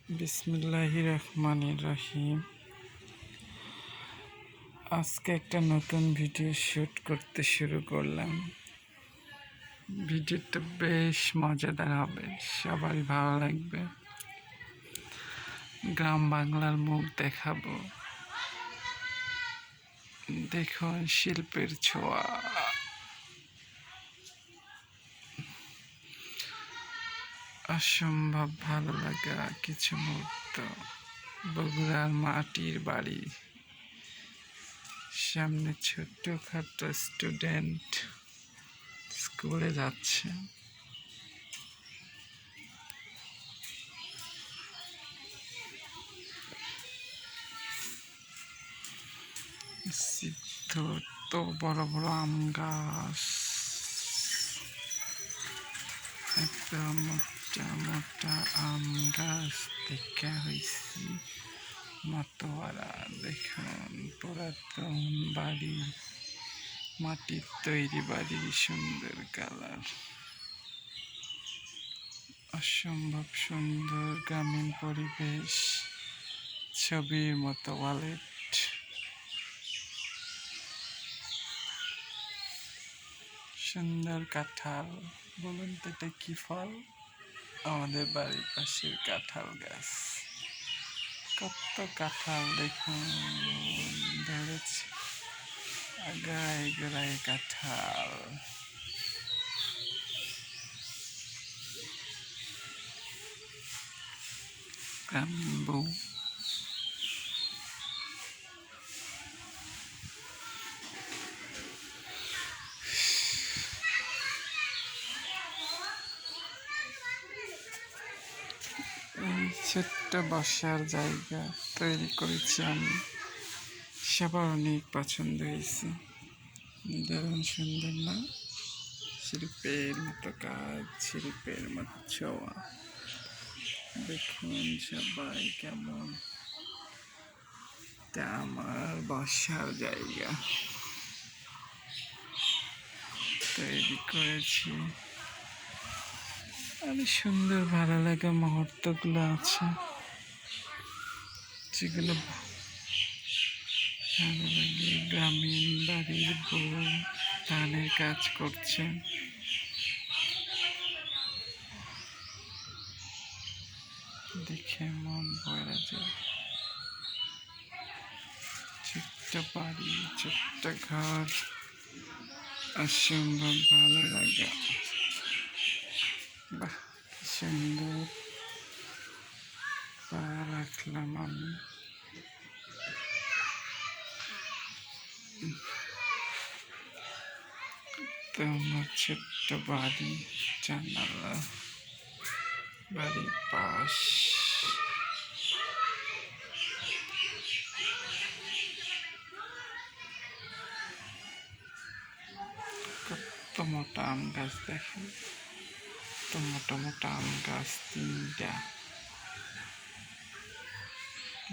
বিসমিল্লাহির রহমানির রহিম। আজকে একটা নতুন ভিডিও শ্যুট করতে শুরু করলাম। ভিডিওটা বেশ মজাদার হবে, সবারই ভালো লাগবে। গ্রাম বাংলার মুখ দেখাবো, দেখুন শিল্পের ছোঁয়া। অসম্ভব ভালো লাগা কিছু মুহূর্ত। বগুড়ার মাটির বাড়ি, সামনে ছোট্টখাটো স্টুডেন্ট স্কুলে যাচ্ছে। সিদ্ধ তো বড় বড় আম গাছ, একটা মোটা মোটা আম গাছ দেখা হয়েছি। মতোয়ারা দেখুন, পুরাতন বাড়ি, মাটির তৈরি বাড়ি, সুন্দর কালার, অসম্ভব সুন্দর গ্রামীণ পরিবেশ, ছবির মতো ওয়ালেট। সুন্দর কাঁঠাল, বলুন তো এটা কি ফল? আমাদের বাড়ির পাশের কাঁঠাল গাছ। কত কাঁঠাল দেখুন ধরেছে, আগায় গোড়ায় কাঁঠাল। গ্রামীণ বউ, এই ছোট্ট বসার জায়গা তৈরি করেছি আমি, সবার অনেক পছন্দ হয়েছে। দারুণ সুন্দর না? শিল্পের মতো কাজ, শিল্পের মতো ছোঁয়া। দেখুন সবাই কেমন। তা আমার বসার জায়গা তৈরি করেছি। আরো সুন্দর ভালো লাগা মুহূর্তগুলো আছে, যেগুলো ভালো লাগে। গ্রামীণ বাড়ির বউ ধানের কাজ করছে, দেখে মন ভরে যায়। ছোট্ট বাড়ি, ছোট্ট ঘর, অসম্ভব ভালো লাগে। বাহ, কি সুন্দর পা রাখলাম আমি। তো আমার ছোট্ট বাড়ি, জানালা, বাড়ির পাশ, কত মোটা আম গাছ দেখেন, কত মোটা মোটা আম গাছ, 3টা।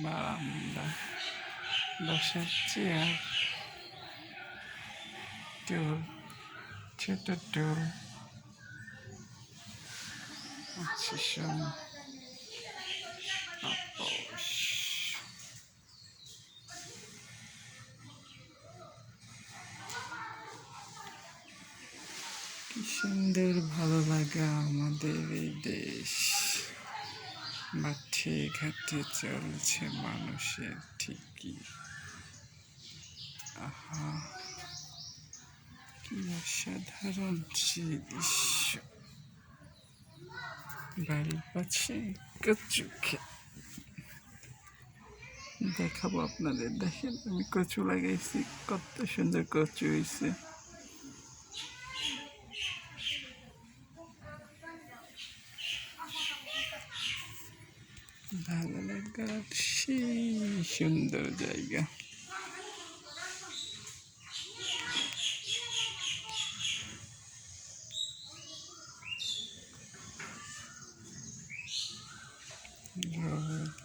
বারান্দা, বসার চেয়ার, টুল, ছোট টুল, তাপস। কি সুন্দর ভালো লাগা আমাদের এই দেশ। মাঠে ঘাটে চলছে মানুষের ঠিকই। আহা, কি অসাধারণ সে দৃশ্য। বাড়ির পাশে কচু ক্ষেত দেখাবো আপনাদের। দেখেন আমি কচু লাগাইছি, কত সুন্দর কচু হয়েছে। ভালো লাগার সেই সুন্দর জায়গা।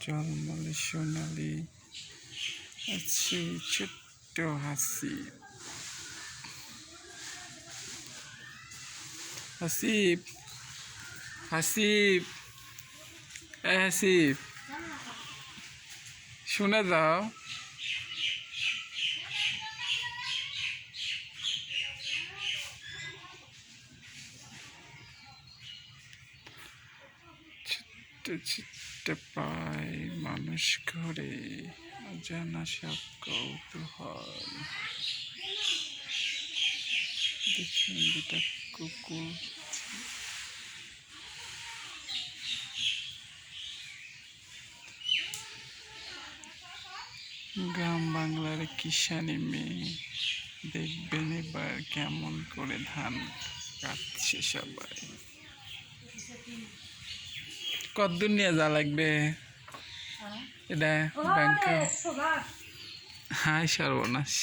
জলমলে সোনালি আছে, ছোট্ট হাসি। হাসিব, হাসিব, হাসিব। শুনে যাও। ছিটে ছিটে পায় মানুষ ঘরে, অজানা সব কৌতূহল। দেখুন দুটা কুকুর, গ্রাম বাংলার কিষানি মেয়ে, দেখবেন এবার কেমন করে ধান কাটছে সবাই। কতদূর নিয়ে যা লাগবে এটা ব্যাংকে? হাই সর্বনাশ।